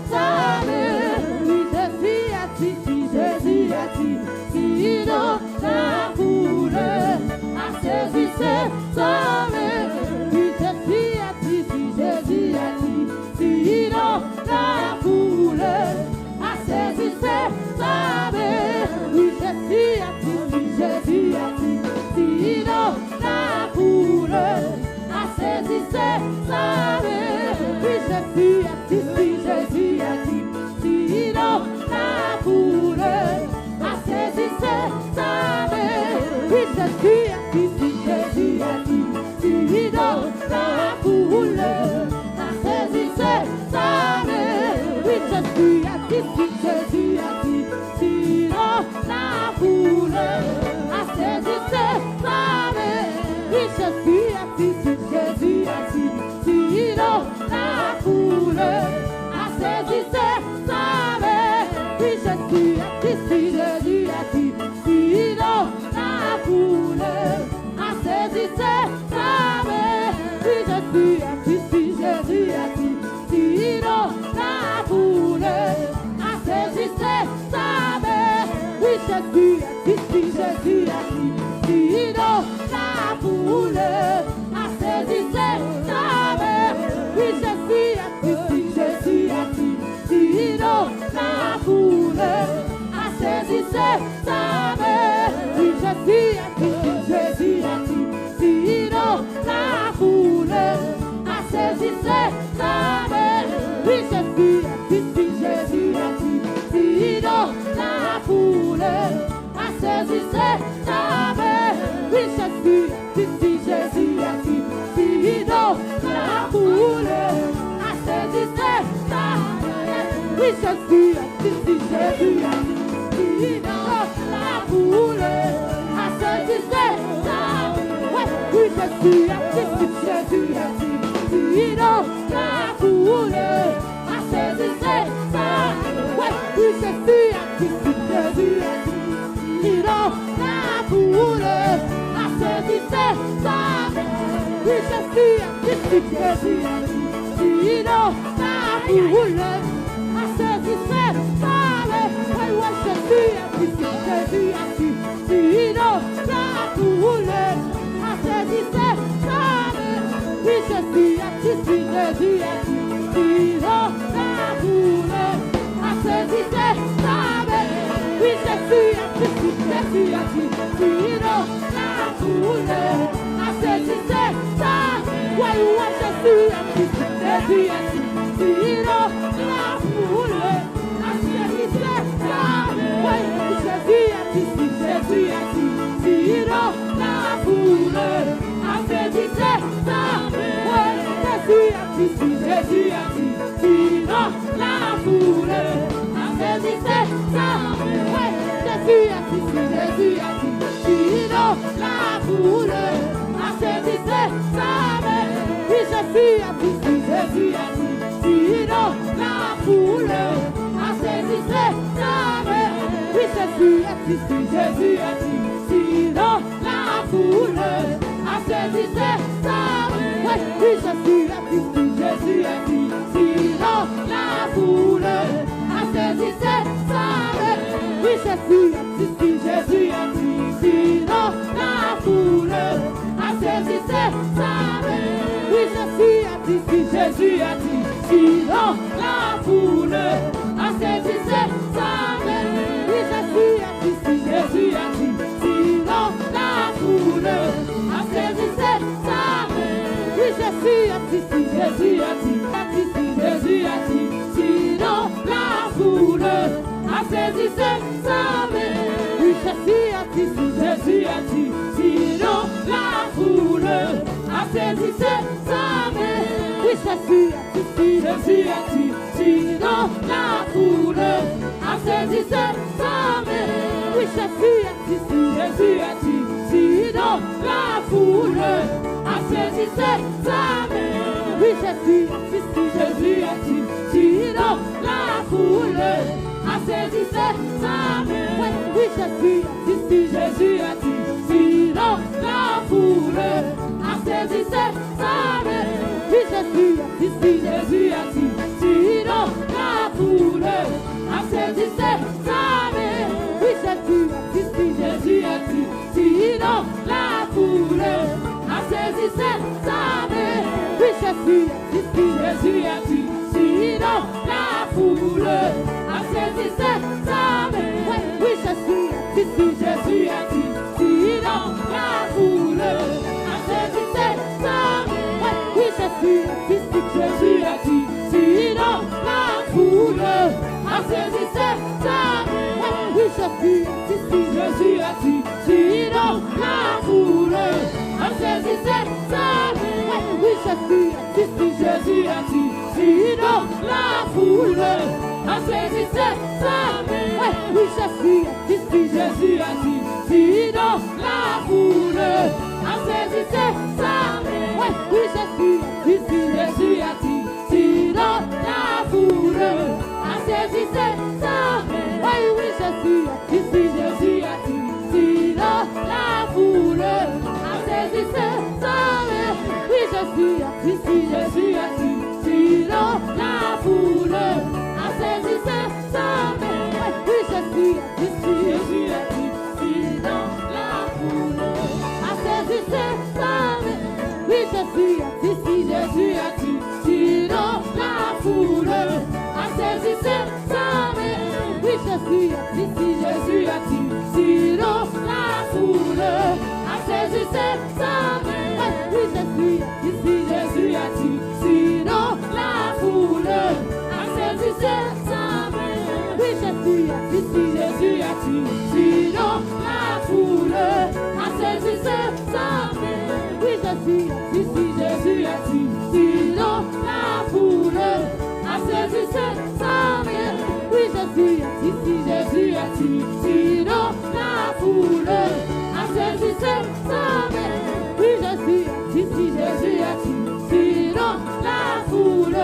Sabe Jésus a dit, Jésus a dit, sinon la foule a saisi ses femmes. Oui, Jésus a dit, Jésus a dit, sinon la foule a saisi ses femmes. Oui, Jésus a dit, Jésus a dit, sinon la foule a saisi ses femmes. Oui, Jésus a dit, Jésus a dit, sinon la foule a saisi ses femmes. Oui, Jésus a dit, Jésus a dit, sinon la foule a saisi ses femmes. Oui, Jésus a dit, Jésus a dit, sinon la foule a saisi ses femmes. Oui, Jésus a dit, Jésus a dit, sinon la foule a saisi ses femmes. Oui, Jésus a dit, Jésus a dit, sinon la foule a saisi ses femmes. Oui, Jésus a dit, Jésus a dit, sinon la foule a saisi ses femmes. Oui, Jésus a dit, Jésus a dit, sinon la foule a saisi ses femmes. Oui, Jésus a dit, Jésus a dit, sinon la foule a saisi ses femmes. Oui, Jésus a dit, Jésus a dit, sinon la foule a saisi ses femmes. Oui, Jésus a dit, Jésus a dit, sinon la foule a saisi ses femmes. Oui, Jésus a dit, Jésus a dit, sinon la foule a saisi ses femmes. Oui, Jésus a dit, Jésus a dit, sinon la foule a saisi ses femmes. Oui, Jésus a dit, Jésus a dit, sinon la foule a saisi ses femmes. Oui, Jésus a dit, Jésus a dit, sinon la foule a saisi ses femmes. Oui, Jésus a dit, Jésus a dit, sinon la foule a saisi ses femmes. Oui, Jésus a dit, Jésus a dit, sinon la foule a saisi ses femmes. Oui, Jésus a dit, Jésus a dit, sinon la foule a saisi ses femmes. Oui, Jésus a dit, Jésus a dit, sinon la foule a saisi ses femmes. Oui, Jésus a dit, Jésus a dit, sinon la foule a saisi ses femmes. Oui, Jésus a dit, Jésus a dit, sinon la foule a saisi ses femmes. Oui, Jésus a dit, Jésus a dit, sinon la foule a saisi ses femmes. Oui, Jésus a dit, Jésus a dit, sinon la foule a saisi ses femmes. Oui, Jésus a dit, Jésus a dit, sinon la foule a saisi ses femmes. Oui, Jésus a dit, Jésus a dit, Jésus a dit, sinon la foule a saisi ses femmes. Oui, Jésus a dit, Jésus a dit, sinon la foule a saisi ses femmes. Oui, Jésus a dit, Jésus a dit, sinon la foule a saisi ses femmes. Oui, Jésus a dit, Jésus a dit, sinon la foule a saisi ses femmes. Oui, Jésus a dit, Jésus a dit, sinon la foule a saisi ses femmes. Oui, Jésus a dit, Jésus a dit, sinon la foule a saisi ses femmes. Oui, Jésus a dit, Jésus a dit, sinon la foule a saisi ses femmes. Oui, Jésus a dit, Jésus a dit, sinon la foule a saisi ses femmes. Oui, Jésus a dit, Jésus a dit, sinon la foule a saisi ses femmes. Oui, Jésus a dit, Jésus a dit, sinon la foule a saisi ses femmes. Oui, Jésus a dit, Jésus a dit, sinon la foule a saisi ses femmes. Oui, Jésus a dit, Jésus a dit, sinon la foule a saisi ses femmes. Oui, Jésus a dit, Jésus a dit, sinon la foule a saisissez sa main. Oui, Jésus est ici, Jésus est ici dans la foule. Saisissez sa main. Oui, Jésus est ici, Jésus est ici dans la foule. Saisissez sa main. Oui, Jésus est ici, Jésus est ici dans la foule. Saisissez sa main. Oui, Jésus est ici, Jésus est ici dans la foule. Saisissez sa main. Oui, Jésus est ici, Jésus est ici dans la foule. Saisissez sa main. Oui, Jésus est ici, Jésus est ici dans la foule. Saisissez sa main. Oui, Jésus est ici, Jésus est ici dans la foule. Saisissez sa main. Oui, Jésus est ici, Jésus est ici dans la foule. Saisissez sa main. Oui, Jésus est ici, Jésus est ici dans la foule. Saisissez sa main. Oui, Jésus est ici, Jésus est ici dans la foule. Saisissez sa main. Oui, Jésus est ici, Jésus est ici dans la foule. Saisissez sa main. Oui, Jésus est ici, Jésus est ici dans la foule.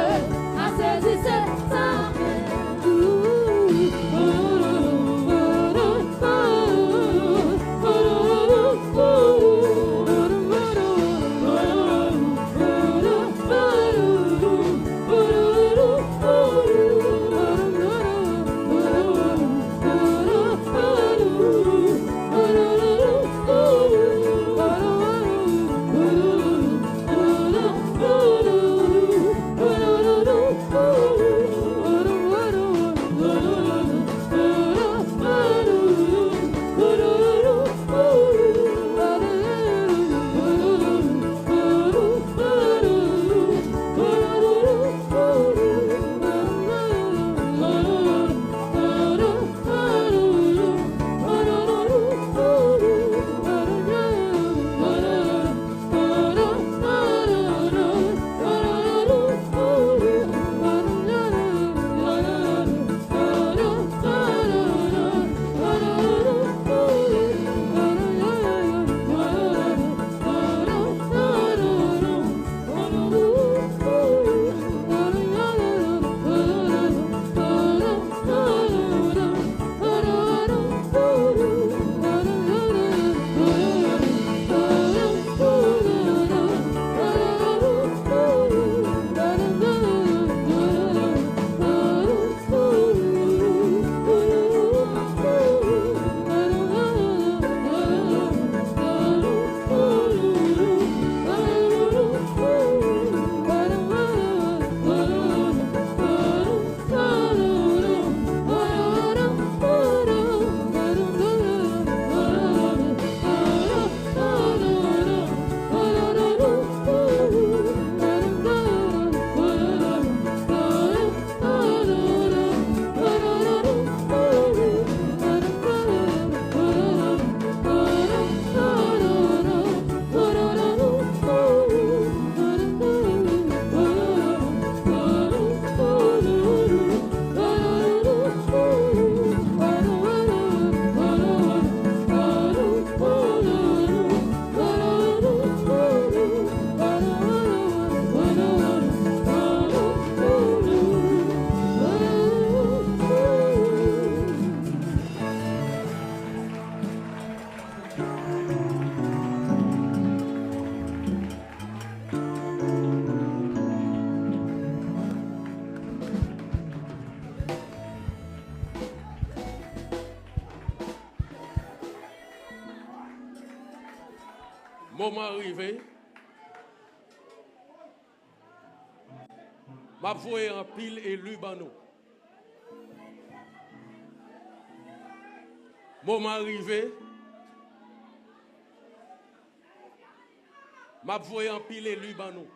Saisissez sa main. Moment arrivé, m'a voyé en pile élu ban nous. Moment arrivé, m'a voyé en pile élu ban nous.